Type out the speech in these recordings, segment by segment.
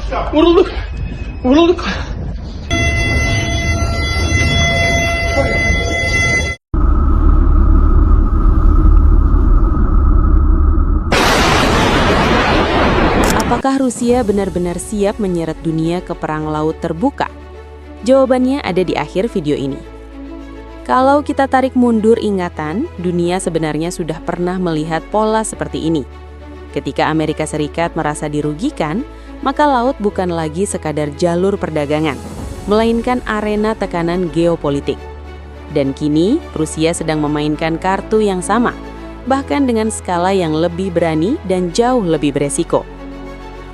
Vurulduk. Vurulduk. Apakah Rusia benar-benar siap menyeret dunia ke perang laut terbuka? Jawabannya ada di akhir video ini. Kalau kita tarik mundur ingatan, dunia sebenarnya sudah pernah melihat pola seperti ini. Ketika Amerika Serikat merasa dirugikan, maka laut bukan lagi sekadar jalur perdagangan, melainkan arena tekanan geopolitik. Dan kini, Rusia sedang memainkan kartu yang sama, bahkan dengan skala yang lebih berani dan jauh lebih beresiko.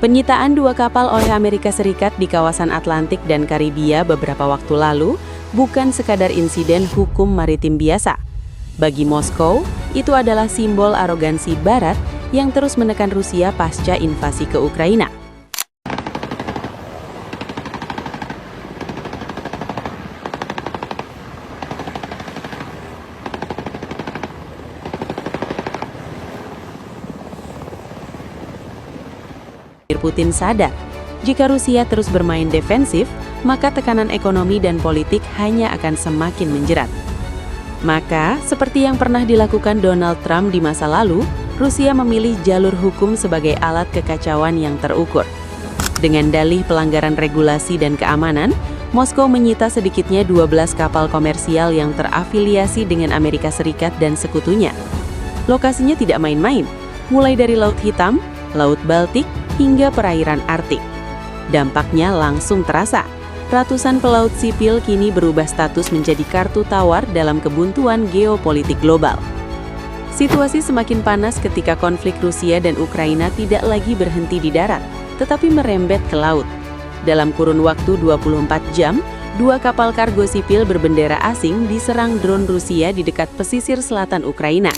Penyitaan 2 kapal oleh Amerika Serikat di kawasan Atlantik dan Karibia beberapa waktu lalu bukan sekadar insiden hukum maritim biasa. Bagi Moskow, itu adalah simbol arogansi Barat yang terus menekan Rusia pasca invasi ke Ukraina. Putin sadar, jika Rusia terus bermain defensif, maka tekanan ekonomi dan politik hanya akan semakin menjerat. Maka, seperti yang pernah dilakukan Donald Trump di masa lalu, Rusia memilih jalur hukum sebagai alat kekacauan yang terukur. Dengan dalih pelanggaran regulasi dan keamanan, Moskow menyita sedikitnya 12 kapal komersial yang terafiliasi dengan Amerika Serikat dan sekutunya. Lokasinya tidak main-main, mulai dari Laut Hitam, Laut Baltik, hingga perairan Arktik. Dampaknya langsung terasa. Ratusan pelaut sipil kini berubah status menjadi kartu tawar dalam kebuntuan geopolitik global. Situasi semakin panas ketika konflik Rusia dan Ukraina tidak lagi berhenti di darat, tetapi merembet ke laut. Dalam kurun waktu 24 jam, 2 kapal kargo sipil berbendera asing diserang drone Rusia di dekat pesisir selatan Ukraina.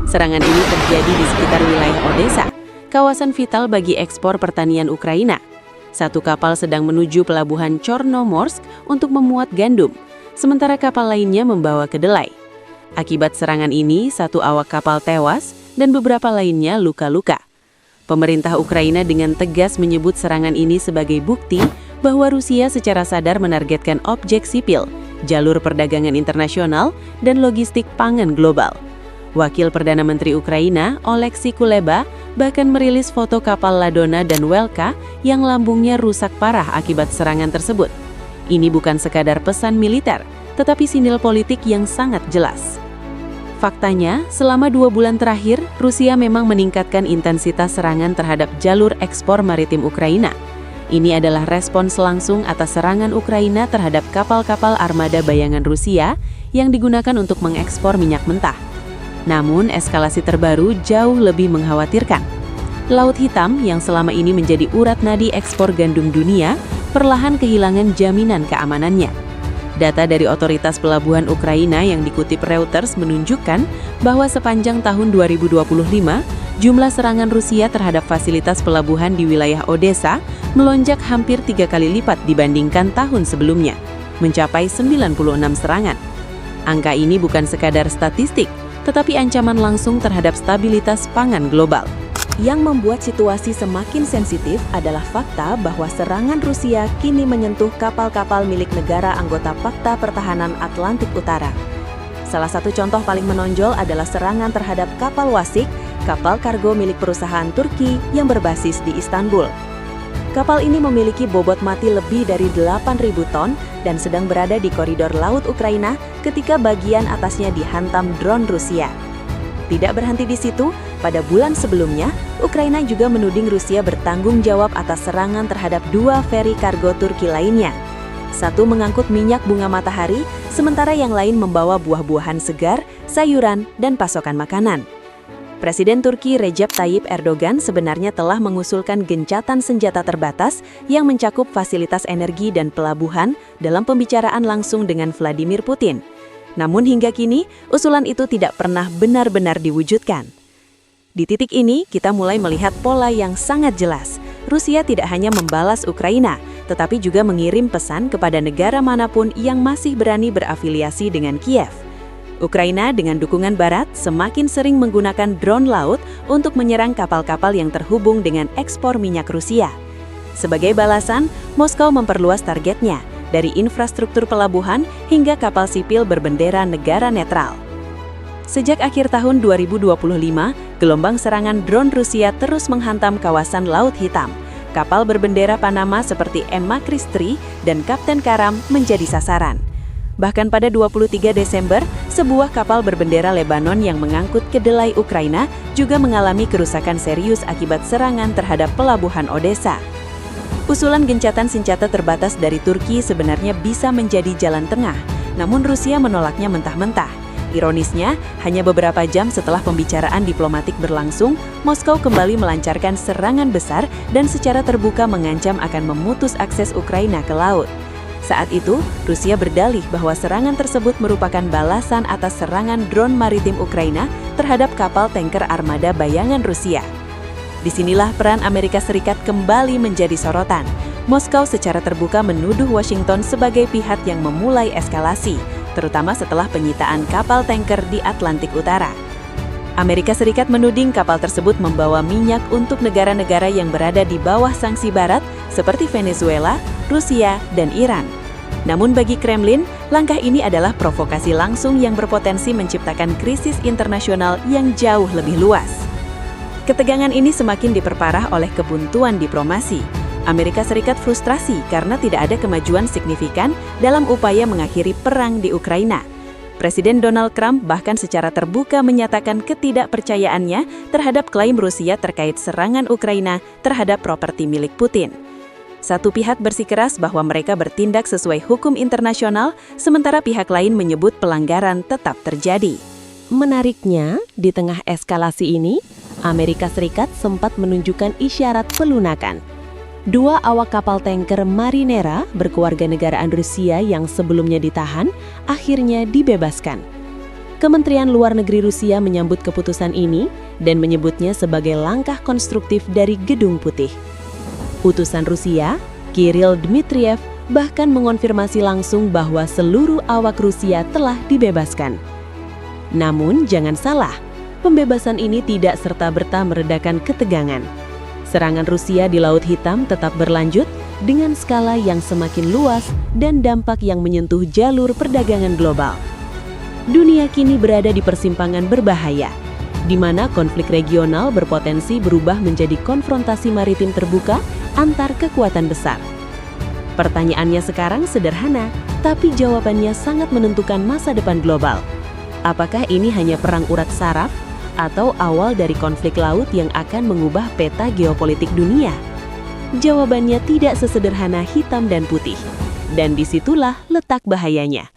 Serangan ini terjadi di sekitar wilayah Odesa, kawasan vital bagi ekspor pertanian Ukraina. 1 kapal sedang menuju pelabuhan Chornomorsk untuk memuat gandum, sementara kapal lainnya membawa kedelai. Akibat serangan ini, 1 awak kapal tewas dan beberapa lainnya luka-luka. Pemerintah Ukraina dengan tegas menyebut serangan ini sebagai bukti bahwa Rusia secara sadar menargetkan objek sipil, jalur perdagangan internasional, dan logistik pangan global. Wakil Perdana Menteri Ukraina, Oleksiy Kuleba, bahkan merilis foto kapal Ladona dan Welka yang lambungnya rusak parah akibat serangan tersebut. Ini bukan sekadar pesan militer, tetapi sinyal politik yang sangat jelas. Faktanya, selama 2 bulan terakhir, Rusia memang meningkatkan intensitas serangan terhadap jalur ekspor maritim Ukraina. Ini adalah respons langsung atas serangan Ukraina terhadap kapal-kapal armada bayangan Rusia yang digunakan untuk mengekspor minyak mentah. Namun, eskalasi terbaru jauh lebih mengkhawatirkan. Laut Hitam yang selama ini menjadi urat nadi ekspor gandum dunia, perlahan kehilangan jaminan keamanannya. Data dari otoritas pelabuhan Ukraina yang dikutip Reuters menunjukkan bahwa sepanjang tahun 2025, jumlah serangan Rusia terhadap fasilitas pelabuhan di wilayah Odesa melonjak hampir 3 kali lipat dibandingkan tahun sebelumnya, mencapai 96 serangan. Angka ini bukan sekadar statistik, tetapi ancaman langsung terhadap stabilitas pangan global. Yang membuat situasi semakin sensitif adalah fakta bahwa serangan Rusia kini menyentuh kapal-kapal milik negara anggota Pakta Pertahanan Atlantik Utara. Salah satu contoh paling menonjol adalah serangan terhadap kapal Wasik, kapal kargo milik perusahaan Turki yang berbasis di Istanbul. Kapal ini memiliki bobot mati lebih dari 8.000 ton dan sedang berada di koridor laut Ukraina ketika bagian atasnya dihantam drone Rusia. Tidak berhenti di situ, pada bulan sebelumnya, Ukraina juga menuding Rusia bertanggung jawab atas serangan terhadap 2 feri kargo Turki lainnya. Satu mengangkut minyak bunga matahari, sementara yang lain membawa buah-buahan segar, sayuran, dan pasokan makanan. Presiden Turki Recep Tayyip Erdogan sebenarnya telah mengusulkan gencatan senjata terbatas yang mencakup fasilitas energi dan pelabuhan dalam pembicaraan langsung dengan Vladimir Putin. Namun hingga kini, usulan itu tidak pernah benar-benar diwujudkan. Di titik ini, kita mulai melihat pola yang sangat jelas. Rusia tidak hanya membalas Ukraina, tetapi juga mengirim pesan kepada negara manapun yang masih berani berafiliasi dengan Kiev. Ukraina dengan dukungan Barat semakin sering menggunakan drone laut untuk menyerang kapal-kapal yang terhubung dengan ekspor minyak Rusia. Sebagai balasan, Moskow memperluas targetnya dari infrastruktur pelabuhan hingga kapal sipil berbendera negara netral. Sejak akhir tahun 2025, gelombang serangan drone Rusia terus menghantam kawasan Laut Hitam. Kapal berbendera Panama seperti M. Makris III dan Kapten Karam menjadi sasaran. Bahkan pada 23 Desember, sebuah kapal berbendera Lebanon yang mengangkut kedelai Ukraina juga mengalami kerusakan serius akibat serangan terhadap pelabuhan Odessa. Usulan gencatan senjata terbatas dari Turki sebenarnya bisa menjadi jalan tengah, namun Rusia menolaknya mentah-mentah. Ironisnya, hanya beberapa jam setelah pembicaraan diplomatik berlangsung, Moskow kembali melancarkan serangan besar dan secara terbuka mengancam akan memutus akses Ukraina ke laut. Saat itu, Rusia berdalih bahwa serangan tersebut merupakan balasan atas serangan drone maritim Ukraina terhadap kapal tanker armada bayangan Rusia. Disinilah peran Amerika Serikat kembali menjadi sorotan. Moskow secara terbuka menuduh Washington sebagai pihak yang memulai eskalasi, terutama setelah penyitaan kapal tanker di Atlantik Utara. Amerika Serikat menuding kapal tersebut membawa minyak untuk negara-negara yang berada di bawah sanksi Barat seperti Venezuela, Rusia, dan Iran. Namun bagi Kremlin, langkah ini adalah provokasi langsung yang berpotensi menciptakan krisis internasional yang jauh lebih luas. Ketegangan ini semakin diperparah oleh kebuntuan diplomasi. Amerika Serikat frustrasi karena tidak ada kemajuan signifikan dalam upaya mengakhiri perang di Ukraina. Presiden Donald Trump bahkan secara terbuka menyatakan ketidakpercayaannya terhadap klaim Rusia terkait serangan Ukraina terhadap properti milik Putin. Satu pihak bersikeras bahwa mereka bertindak sesuai hukum internasional, sementara pihak lain menyebut pelanggaran tetap terjadi. Menariknya, di tengah eskalasi ini, Amerika Serikat sempat menunjukkan isyarat pelunakan. Dua awak kapal tanker Marinera berkewarganegaraan Rusia yang sebelumnya ditahan, akhirnya dibebaskan. Kementerian Luar Negeri Rusia menyambut keputusan ini dan menyebutnya sebagai langkah konstruktif dari Gedung Putih. Utusan Rusia, Kirill Dmitriev, bahkan mengonfirmasi langsung bahwa seluruh awak Rusia telah dibebaskan. Namun jangan salah, pembebasan ini tidak serta-merta meredakan ketegangan. Serangan Rusia di Laut Hitam tetap berlanjut dengan skala yang semakin luas dan dampak yang menyentuh jalur perdagangan global. Dunia kini berada di persimpangan berbahaya, di mana konflik regional berpotensi berubah menjadi konfrontasi maritim terbuka antar kekuatan besar. Pertanyaannya sekarang sederhana, tapi jawabannya sangat menentukan masa depan global. Apakah ini hanya perang urat saraf atau awal dari konflik laut yang akan mengubah peta geopolitik dunia? Jawabannya tidak sesederhana hitam dan putih, dan disitulah letak bahayanya.